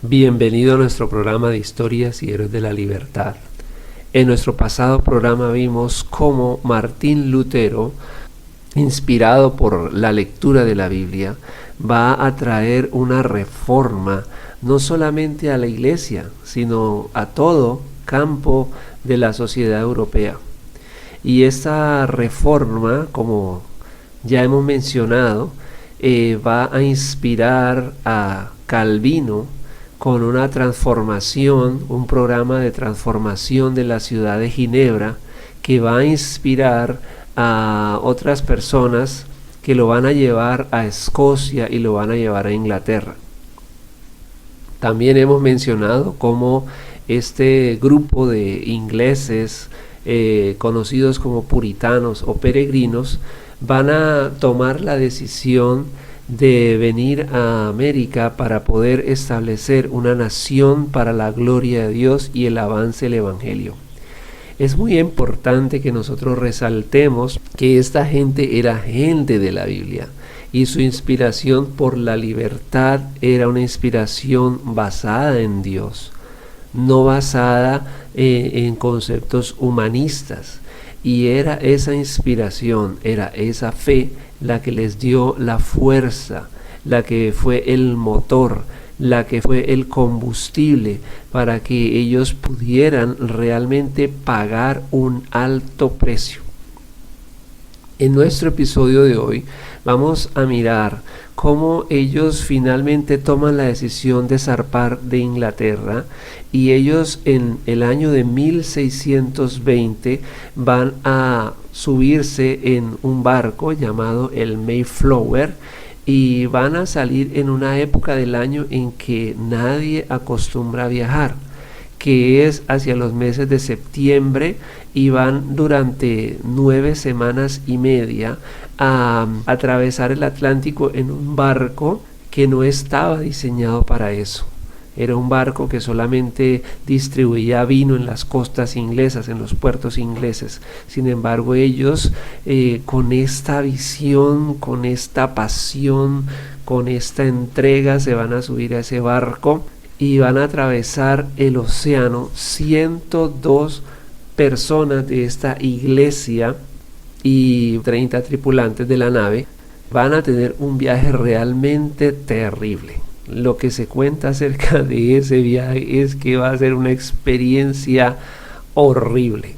Bienvenido a nuestro programa de Historias y Héroes de la Libertad. En nuestro pasado programa vimos cómo Martín Lutero, inspirado por la lectura de la Biblia, va a traer una reforma no solamente a la iglesia, sino a todo campo de la sociedad europea. Y esta reforma, como ya hemos mencionado, va a inspirar a Calvino con una transformación, un programa de transformación de la ciudad de Ginebra, que va a inspirar a otras personas que lo van a llevar a Escocia y lo van a llevar a Inglaterra. También hemos mencionado cómo este grupo de ingleses conocidos como puritanos o peregrinos van a tomar la decisión de venir a América para poder establecer una nación para la gloria de Dios y el avance del Evangelio. Es muy importante que nosotros resaltemos que esta gente era gente de la Biblia y su inspiración por la libertad era una inspiración basada en Dios, no basada en conceptos humanistas. Y era esa inspiración, era esa fe la que les dio la fuerza, la que fue el motor, la que fue el combustible para que ellos pudieran realmente pagar un alto precio. En nuestro episodio de hoy vamos a mirar cómo ellos finalmente toman la decisión de zarpar de Inglaterra y ellos en el año de 1620 van a subirse en un barco llamado el Mayflower y van a salir en una época del año en que nadie acostumbra a viajar, que es hacia los meses de septiembre, y van durante 9 semanas y media a atravesar el Atlántico en un barco que no estaba diseñado para eso. Era un barco que solamente distribuía vino en las costas inglesas, en los puertos ingleses. Sin embargo, ellos con esta visión, con esta pasión, con esta entrega se van a subir a ese barco y van a atravesar el océano. 102 personas de esta iglesia y 30 tripulantes de la nave van a tener un viaje realmente terrible. Lo que se cuenta acerca de ese viaje es que va a ser una experiencia horrible.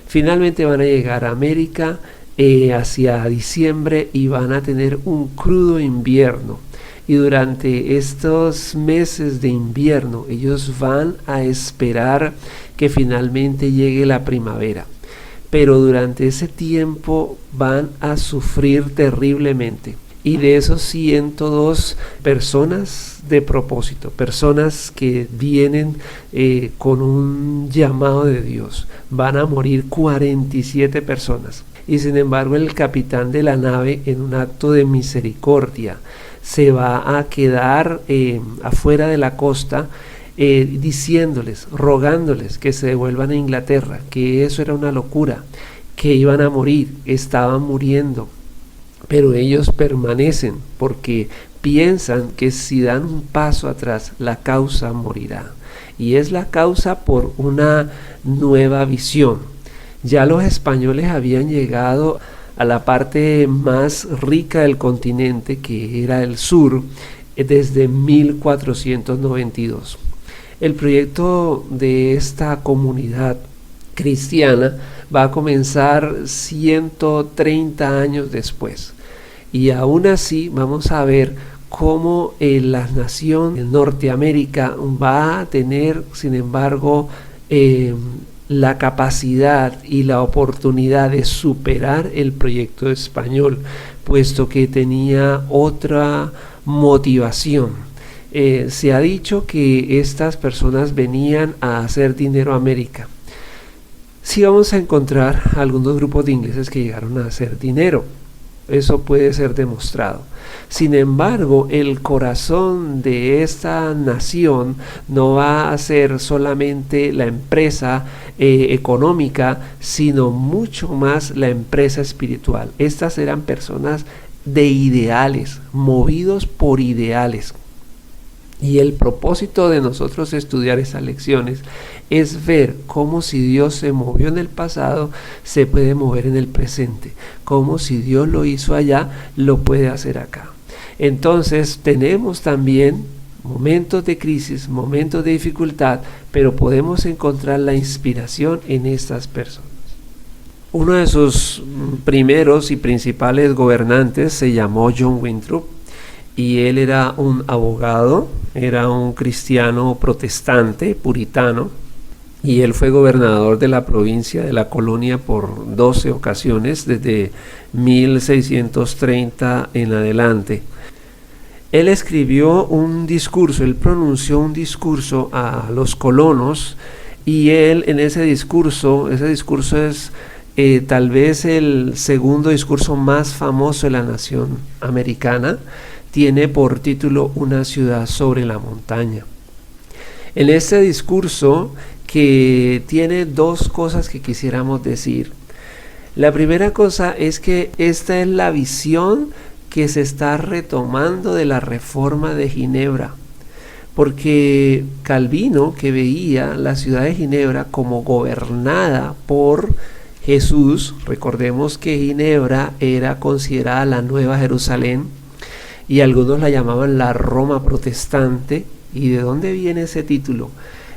Finalmente van a llegar a América hacia diciembre y van a tener un crudo invierno. Y durante estos meses de invierno ellos van a esperar que finalmente llegue la primavera. Pero durante ese tiempo van a sufrir terriblemente. Y de esos 102 personas de propósito, personas que vienen con un llamado de Dios, van a morir 47 personas. Y sin embargo el capitán de la nave, en un acto de misericordia, se va a quedar afuera de la costa diciéndoles, rogándoles que se devuelvan a Inglaterra, que eso era una locura, que iban a morir, estaban muriendo. Pero ellos permanecen porque piensan que si dan un paso atrás, la causa morirá. Y es la causa por una nueva visión. Ya los españoles habían llegado a la parte más rica del continente, que era el sur, desde 1492. El proyecto de esta comunidad cristiana va a comenzar 130 años después. Y aún así vamos a ver cómo la nación de Norteamérica va a tener, sin embargo, la capacidad y la oportunidad de superar el proyecto español, puesto que tenía otra motivación. Se ha dicho que estas personas venían a hacer dinero a América. Sí vamos a encontrar algunos grupos de ingleses que llegaron a hacer dinero. Eso puede ser demostrado. Sin embargo, el corazón de esta nación no va a ser solamente la empresa económica, sino mucho más la empresa espiritual. Estas eran personas de ideales, movidos por ideales. Y el propósito de nosotros estudiar esas lecciones es ver cómo si Dios se movió en el pasado, se puede mover en el presente. Cómo si Dios lo hizo allá, lo puede hacer acá. Entonces tenemos también momentos de crisis, momentos de dificultad, pero podemos encontrar la inspiración en estas personas. Uno de sus primeros y principales gobernantes se llamó John Winthrop, y él era un abogado, era un cristiano protestante, puritano, y él fue gobernador de la provincia de la Colonia por 12 ocasiones, desde 1630 en adelante. Él escribió un discurso, él pronunció un discurso a los colonos, y él en ese discurso es tal vez el segundo discurso más famoso de la nación americana. Tiene por título Una ciudad sobre la montaña. En este discurso, que tiene dos cosas que quisiéramos decir. La primera cosa es que esta es la visión que se está retomando de la Reforma de Ginebra, porque Calvino, que veía la ciudad de Ginebra como gobernada por Jesús, recordemos que Ginebra era considerada la Nueva Jerusalén, y algunos la llamaban la Roma protestante. ¿Y de dónde viene ese título?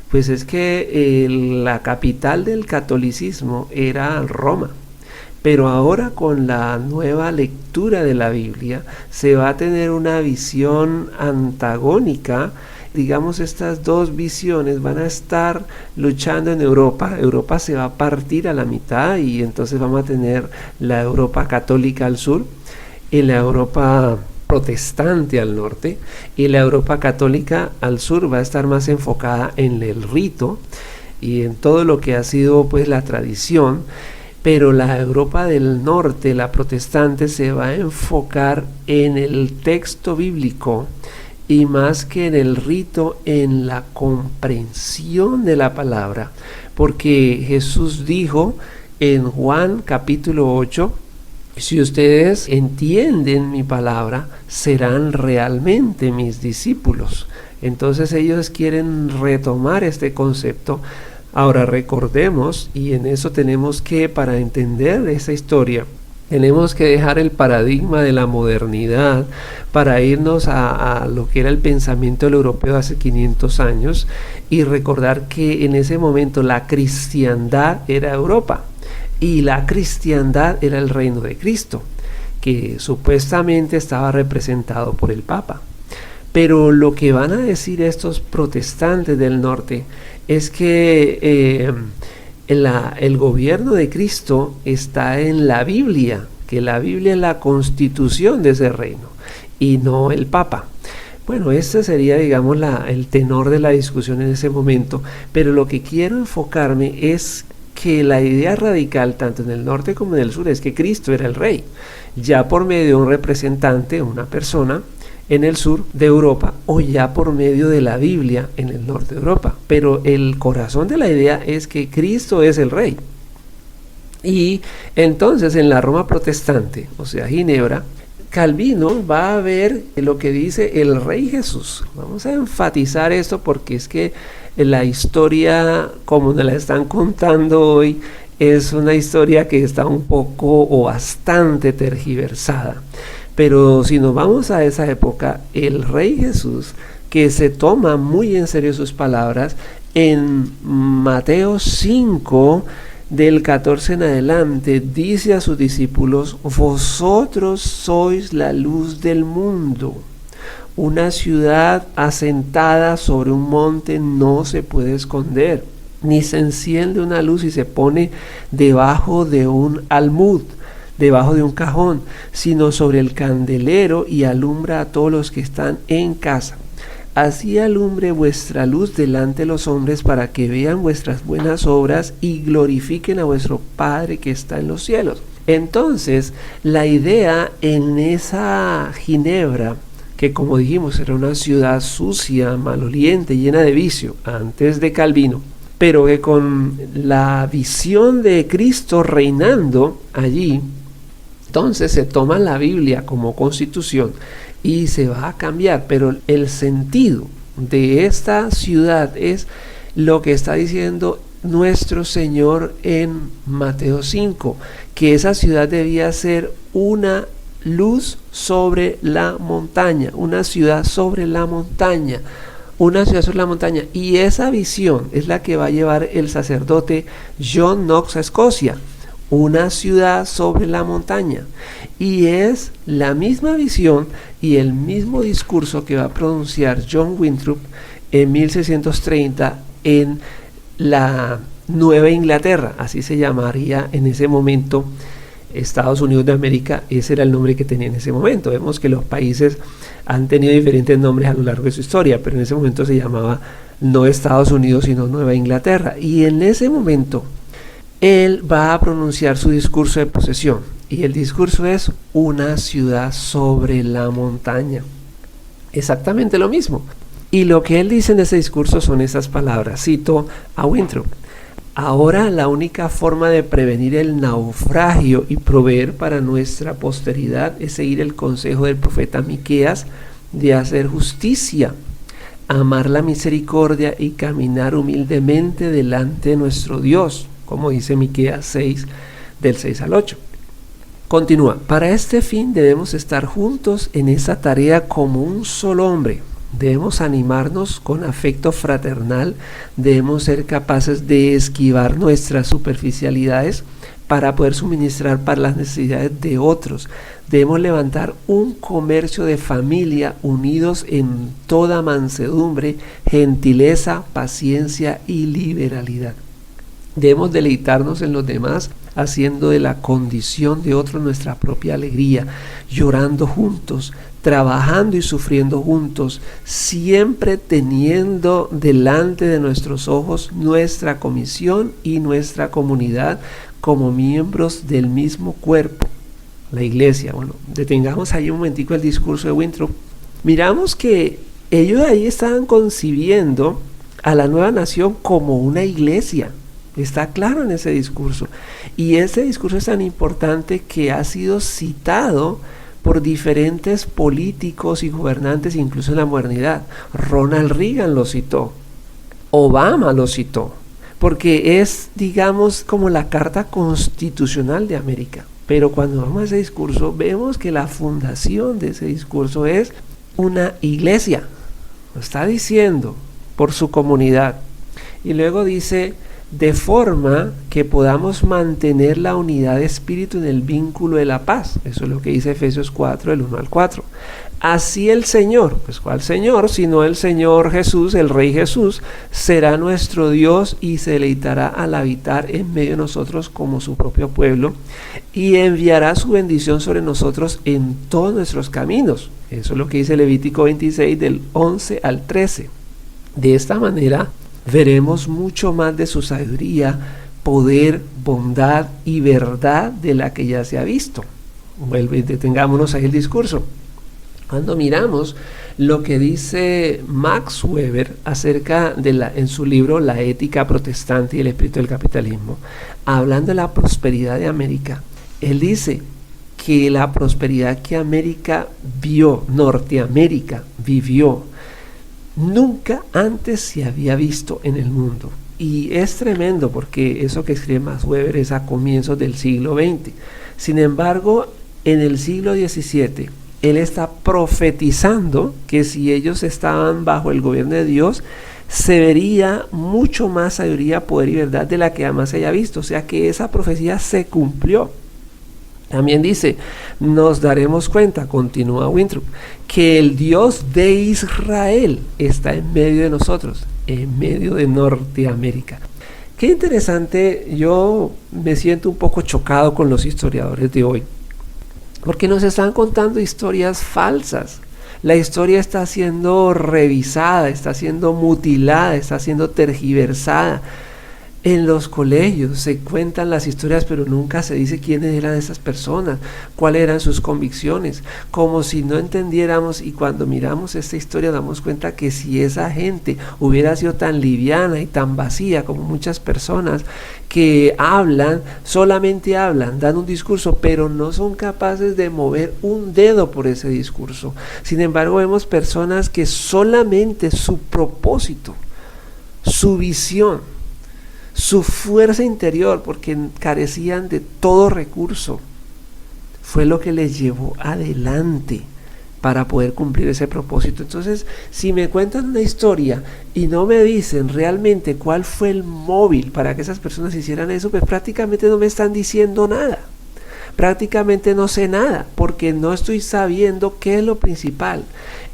Pues es que la capital del catolicismo era Roma, pero ahora con la nueva lectura de la Biblia se va a tener una visión antagónica. Digamos, estas dos visiones van a estar luchando en Europa. Europa se va a partir a la mitad, y entonces vamos a tener la Europa católica al sur y la Europa protestante al norte, y la Europa católica al sur va a estar más enfocada en el rito y en todo lo que ha sido pues la tradición, pero la Europa del norte, la protestante, se va a enfocar en el texto bíblico, y más que en el rito, en la comprensión de la palabra, porque Jesús dijo en Juan capítulo 8, si ustedes entienden mi palabra, serán realmente mis discípulos. Entonces ellos quieren retomar este concepto. Ahora recordemos, y en eso tenemos que, para entender esa historia, tenemos que dejar el paradigma de la modernidad para irnos a lo que era el pensamiento del europeo hace 500 años, y recordar que en ese momento la cristiandad era Europa. Y la cristiandad era el reino de Cristo, que supuestamente estaba representado por el Papa. Pero lo que van a decir estos protestantes del norte es que el gobierno de Cristo está en la Biblia, que la Biblia es la constitución de ese reino y no el Papa. Bueno, este sería, digamos, el tenor de la discusión en ese momento, pero lo que quiero enfocarme es que la idea radical, tanto en el norte como en el sur, es que Cristo era el rey, ya por medio de un representante, una persona, en el sur de Europa, o ya por medio de la Biblia en el norte de Europa. Pero el corazón de la idea es que Cristo es el rey. Y entonces en la Roma protestante, o sea, Ginebra, Calvino va a ver lo que dice el Rey Jesús. Vamos a enfatizar esto porque es que la historia, como nos la están contando hoy, es una historia que está un poco o bastante tergiversada. Pero si nos vamos a esa época, el Rey Jesús, que se toma muy en serio sus palabras, en Mateo 5, del 14 en adelante, dice a sus discípulos: vosotros sois la luz del mundo. Una ciudad asentada sobre un monte no se puede esconder, ni se enciende una luz y se pone debajo de un almud, debajo de un cajón, sino sobre el candelero, y alumbra a todos los que están en casa. Así alumbre vuestra luz delante de los hombres, para que vean vuestras buenas obras y glorifiquen a vuestro Padre que está en los cielos. Entonces, la idea en esa Ginebra, que como dijimos era una ciudad sucia, maloliente, llena de vicio, antes de Calvino, pero que con la visión de Cristo reinando allí, entonces se toma la Biblia como constitución y se va a cambiar, pero el sentido de esta ciudad es lo que está diciendo nuestro Señor en Mateo 5, que esa ciudad debía ser una luz sobre la montaña, una ciudad sobre la montaña, una ciudad sobre la montaña. Y esa visión es la que va a llevar el sacerdote John Knox a Escocia, una ciudad sobre la montaña. Y es la misma visión y el mismo discurso que va a pronunciar John Winthrop en 1630 en la Nueva Inglaterra, así se llamaría en ese momento Estados Unidos de América. Ese era el nombre que tenía en ese momento. Vemos que los países han tenido diferentes nombres a lo largo de su historia, pero en ese momento se llamaba no Estados Unidos sino Nueva Inglaterra. Y en ese momento él va a pronunciar su discurso de posesión, y el discurso es una ciudad sobre la montaña. Exactamente lo mismo. Y lo que él dice en ese discurso son esas palabras. Cito a Winthrop: ahora la única forma de prevenir el naufragio y proveer para nuestra posteridad es seguir el consejo del profeta Miqueas de hacer justicia, amar la misericordia y caminar humildemente delante de nuestro Dios, como dice Miqueas 6, del 6 al 8. Continúa: para este fin debemos estar juntos en esa tarea como un solo hombre. Debemos animarnos con afecto fraternal, debemos ser capaces de esquivar nuestras superficialidades para poder suministrar para las necesidades de otros. Debemos levantar un comercio de familia unidos en toda mansedumbre, gentileza, paciencia y liberalidad. Debemos deleitarnos en los demás, haciendo de la condición de otros nuestra propia alegría, llorando juntos, trabajando y sufriendo juntos, siempre teniendo delante de nuestros ojos nuestra comisión y nuestra comunidad como miembros del mismo cuerpo, la iglesia. Bueno, detengamos ahí un momentico el discurso de Winthrop. Miramos que ellos ahí estaban concibiendo a la nueva nación como una iglesia. Está claro en ese discurso. Y ese discurso es tan importante que ha sido citado por diferentes políticos y gobernantes, incluso en la modernidad. Ronald Reagan lo citó, Obama lo citó, porque es, digamos, como la carta constitucional de América. Pero cuando vamos a ese discurso, vemos que la fundación de ese discurso es una iglesia. Lo está diciendo por su comunidad. Y luego dice: de forma que podamos mantener la unidad de espíritu en el vínculo de la paz. Eso es lo que dice Efesios 4, del 1 al 4. Así el Señor, pues ¿cuál Señor? Sino el Señor Jesús, el Rey Jesús, será nuestro Dios y se deleitará al habitar en medio de nosotros como su propio pueblo, y enviará su bendición sobre nosotros en todos nuestros caminos. Eso es lo que dice Levítico 26, del 11 al 13. De esta manera veremos mucho más de su sabiduría, poder, bondad y verdad de la que ya se ha visto. Detengámonos ahí el discurso. Cuando miramos lo que dice Max Weber acerca de en su libro La ética protestante y el espíritu del capitalismo, hablando de la prosperidad de América, él dice que la prosperidad que América vio, Norteamérica vivió, nunca antes se había visto en el mundo. Y es tremendo porque eso que escribe Max Weber es a comienzos del siglo XX. Sin embargo, en el siglo XVII, él está profetizando que si ellos estaban bajo el gobierno de Dios, se vería mucho más sabiduría, poder y verdad de la que jamás se haya visto. O sea que esa profecía se cumplió. También dice: nos daremos cuenta, continúa Winthrop, que el Dios de Israel está en medio de nosotros, en medio de Norteamérica. Qué interesante. Yo me siento un poco chocado con los historiadores de hoy, porque nos están contando historias falsas. La historia está siendo revisada, está siendo mutilada, está siendo tergiversada. En los colegios se cuentan las historias, pero nunca se dice quiénes eran esas personas, cuáles eran sus convicciones, como si no entendiéramos, y cuando miramos esta historia damos cuenta que si esa gente hubiera sido tan liviana y tan vacía como muchas personas que hablan, solamente hablan, dan un discurso, pero no son capaces de mover un dedo por ese discurso. Sin embargo, vemos personas que solamente su propósito, su visión, su fuerza interior, porque carecían de todo recurso, fue lo que les llevó adelante para poder cumplir ese propósito. Entonces, si me cuentan una historia y no me dicen realmente cuál fue el móvil para que esas personas hicieran eso, pues prácticamente no me están diciendo nada. Prácticamente no sé nada, porque no estoy sabiendo qué es lo principal.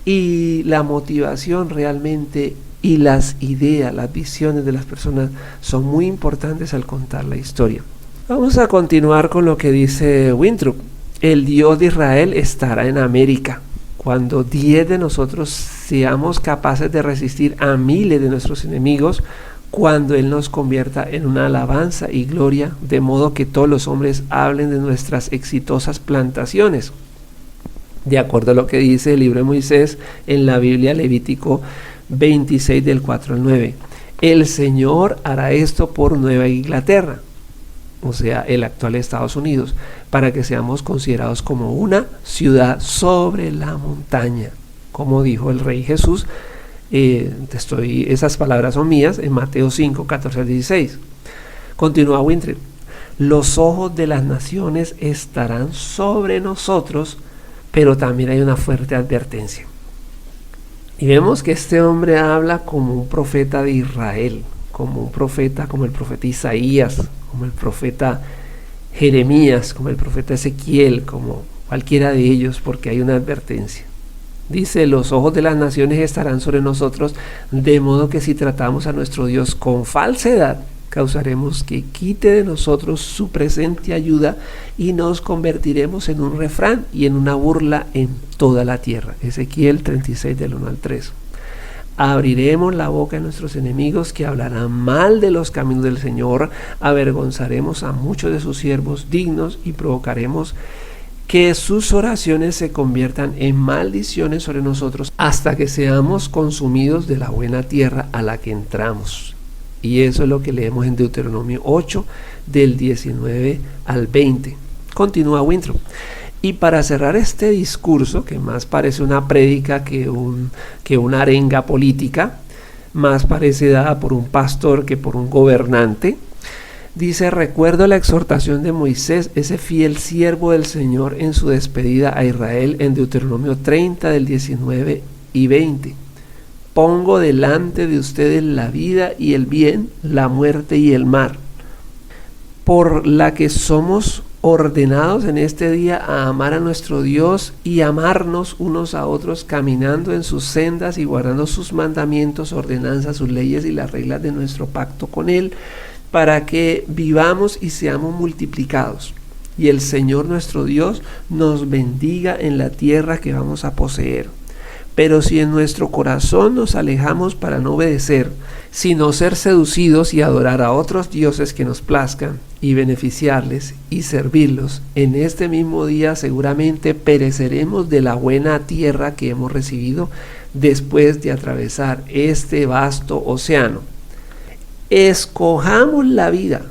Y la motivación realmente y las ideas, las visiones de las personas son muy importantes al contar la historia. Vamos a continuar con lo que dice Winthrop. El Dios de Israel estará en América. Cuando 10 de nosotros seamos capaces de resistir a miles de nuestros enemigos, cuando Él nos convierta en una alabanza y gloria, de modo que todos los hombres hablen de nuestras exitosas plantaciones. De acuerdo a lo que dice el libro de Moisés en la Biblia, Levítico 26 del 4 al 9. El Señor hará esto por Nueva Inglaterra, o sea, el actual Estados Unidos, para que seamos considerados como una ciudad sobre la montaña, como dijo el Rey Jesús. Esas palabras son mías en Mateo 5, 14 al 16. Continúa Winthrop. Los ojos de las naciones estarán sobre nosotros, pero también hay una fuerte advertencia. Y vemos que este hombre habla como un profeta de Israel, como un profeta, como el profeta Isaías, como el profeta Jeremías, como el profeta Ezequiel, como cualquiera de ellos, porque hay una advertencia. Dice, los ojos de las naciones estarán sobre nosotros, de modo que si tratamos a nuestro Dios con falsedad, causaremos que quite de nosotros su presente ayuda y nos convertiremos en un refrán y en una burla en toda la tierra. Ezequiel 36 del 1 al 3. Abriremos la boca de nuestros enemigos que hablarán mal de los caminos del Señor, avergonzaremos a muchos de sus siervos dignos y provocaremos que sus oraciones se conviertan en maldiciones sobre nosotros hasta que seamos consumidos de la buena tierra a la que entramos. Y eso es lo que leemos en Deuteronomio 8 del 19 al 20. Continúa Winthrop. Y para cerrar este discurso, que más parece una prédica que una arenga política, más parece dada por un pastor que por un gobernante, dice, recuerdo la exhortación de Moisés, ese fiel siervo del Señor, en su despedida a Israel en Deuteronomio 30 del 19 y 20. Pongo delante de ustedes la vida y el bien, la muerte y el mal, por la que somos ordenados en este día a amar a nuestro Dios y amarnos unos a otros, caminando en sus sendas y guardando sus mandamientos, ordenanzas, sus leyes y las reglas de nuestro pacto con Él, para que vivamos y seamos multiplicados. Y el Señor nuestro Dios nos bendiga en la tierra que vamos a poseer. Pero si en nuestro corazón nos alejamos para no obedecer, sino ser seducidos y adorar a otros dioses que nos plazcan, y beneficiarles y servirlos, en este mismo día seguramente pereceremos de la buena tierra que hemos recibido después de atravesar este vasto océano. Escojamos la vida.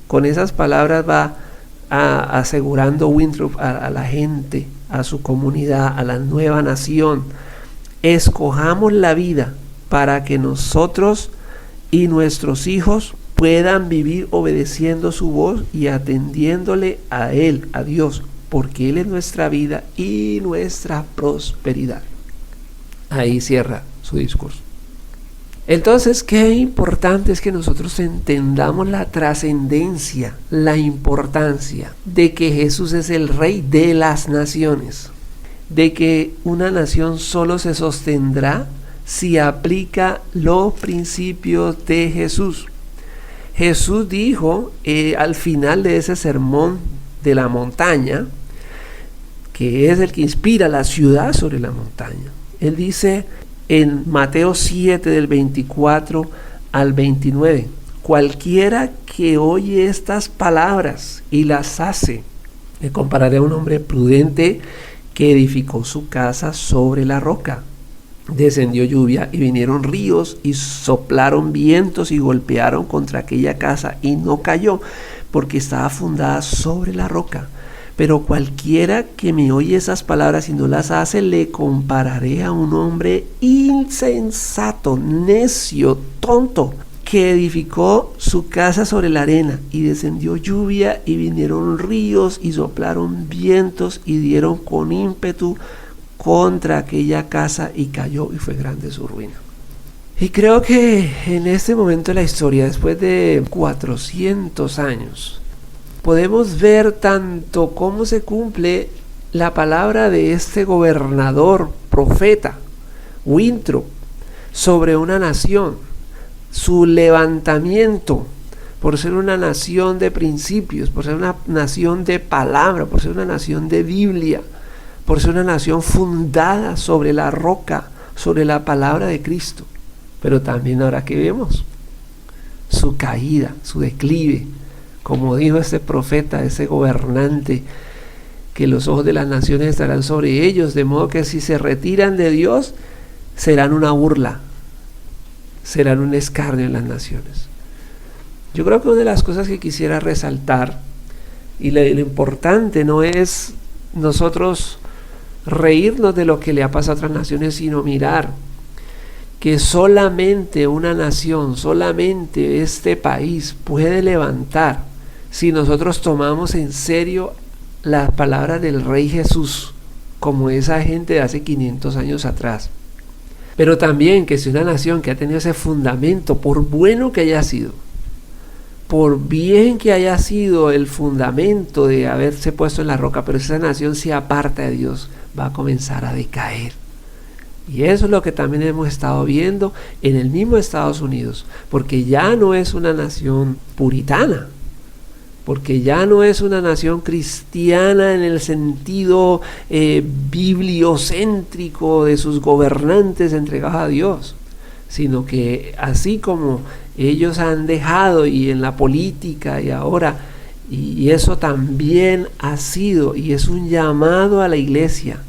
Con esas palabras va asegurando Winthrop a la gente, a su comunidad, a la nueva nación. Escojamos la vida para que nosotros y nuestros hijos puedan vivir obedeciendo su voz y atendiéndole a Él, a Dios, porque Él es nuestra vida y nuestra prosperidad. Ahí cierra su discurso. Entonces, qué importante es que nosotros entendamos la trascendencia, la importancia de que Jesús es el Rey de las naciones, de que una nación solo se sostendrá si aplica los principios de Jesús. Jesús dijo al final de ese sermón de la montaña, que es el que inspira la ciudad sobre la montaña. Él dice en Mateo 7 del 24 al 29, cualquiera que oye estas palabras y las hace, le compararé a un hombre prudente que edificó su casa sobre la roca. Descendió lluvia y vinieron ríos y soplaron vientos y golpearon contra aquella casa y no cayó porque estaba fundada sobre la roca. Pero cualquiera que me oye esas palabras y no las hace, le compararé a un hombre insensato, necio, tonto, que edificó su casa sobre la arena, y descendió lluvia y vinieron ríos y soplaron vientos y dieron con ímpetu contra aquella casa y cayó, y fue grande su ruina. Y creo que en este momento de la historia, después de 400 años, podemos ver tanto cómo se cumple la palabra de este gobernador, profeta, Winthrop, sobre una nación, su levantamiento por ser una nación de principios, por ser una nación de palabra, por ser una nación de Biblia, por ser una nación fundada sobre la roca, sobre la palabra de Cristo. Pero también ahora que vemos su caída, su declive, como dijo ese profeta, ese gobernante, que los ojos de las naciones estarán sobre ellos, de modo que si se retiran de Dios, serán una burla, serán un escarnio en las naciones. Yo creo que una de las cosas que quisiera resaltar, y lo importante no es nosotros reírnos de lo que le ha pasado a otras naciones, sino mirar que solamente una nación, solamente este país puede levantar si nosotros tomamos en serio las palabras del Rey Jesús, como esa gente de hace 500 años atrás. Pero también que si una nación que ha tenido ese fundamento, por bueno que haya sido, por bien que haya sido el fundamento de haberse puesto en la roca, pero esa nación se aparta de Dios, va a comenzar a decaer. Y eso es lo que también hemos estado viendo en el mismo Estados Unidos, porque ya no es una nación puritana, porque ya no es una nación cristiana en el sentido bibliocéntrico de sus gobernantes entregados a Dios, sino que así como ellos han dejado, y en la política y ahora, y eso también ha sido y es un llamado a la iglesia,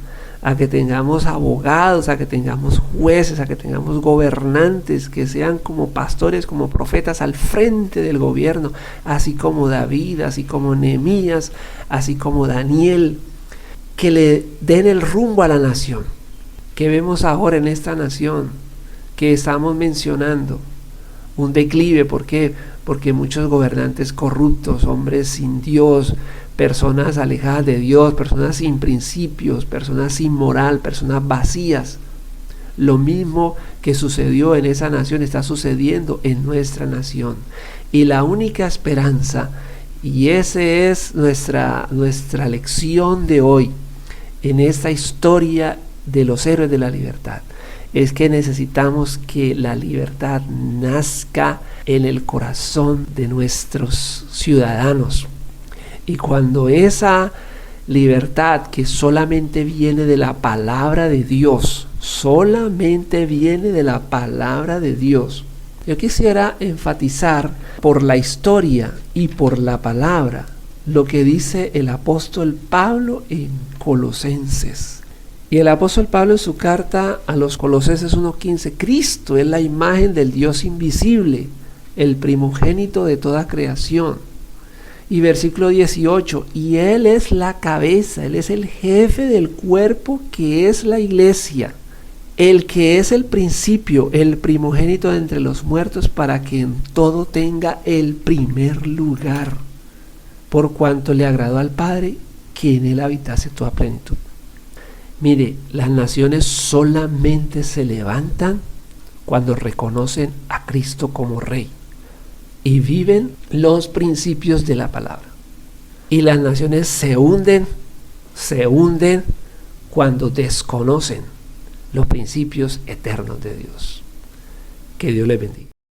a que tengamos abogados, a que tengamos jueces, a que tengamos gobernantes que sean como pastores, como profetas al frente del gobierno, así como David, así como Nehemías, así como Daniel, que le den el rumbo a la nación. Que vemos ahora en esta nación que estamos mencionando un declive. ¿Por qué? Porque muchos gobernantes corruptos, hombres sin Dios, personas alejadas de Dios, personas sin principios, personas sin moral, personas vacías. Lo mismo que sucedió en esa nación está sucediendo en nuestra nación. Y la única esperanza, y esa es nuestra lección de hoy en esta historia de los héroes de la libertad, es que necesitamos que la libertad nazca en el corazón de nuestros ciudadanos. Y cuando esa libertad, que solamente viene de la palabra de Dios, solamente viene de la palabra de Dios. Yo quisiera enfatizar por la historia y por la palabra lo que dice el apóstol Pablo en Colosenses. Y el apóstol Pablo en su carta a los Colosenses 1:15, Cristo es la imagen del Dios invisible, el primogénito de toda creación. Y versículo 18, y Él es la cabeza, Él es el jefe del cuerpo que es la iglesia, el que es el principio, el primogénito de entre los muertos, para que en todo tenga el primer lugar, por cuanto le agradó al Padre que en Él habitase toda plenitud. Mire, las naciones solamente se levantan cuando reconocen a Cristo como Rey y viven los principios de la palabra. Y las naciones se hunden cuando desconocen los principios eternos de Dios. Que Dios les bendiga.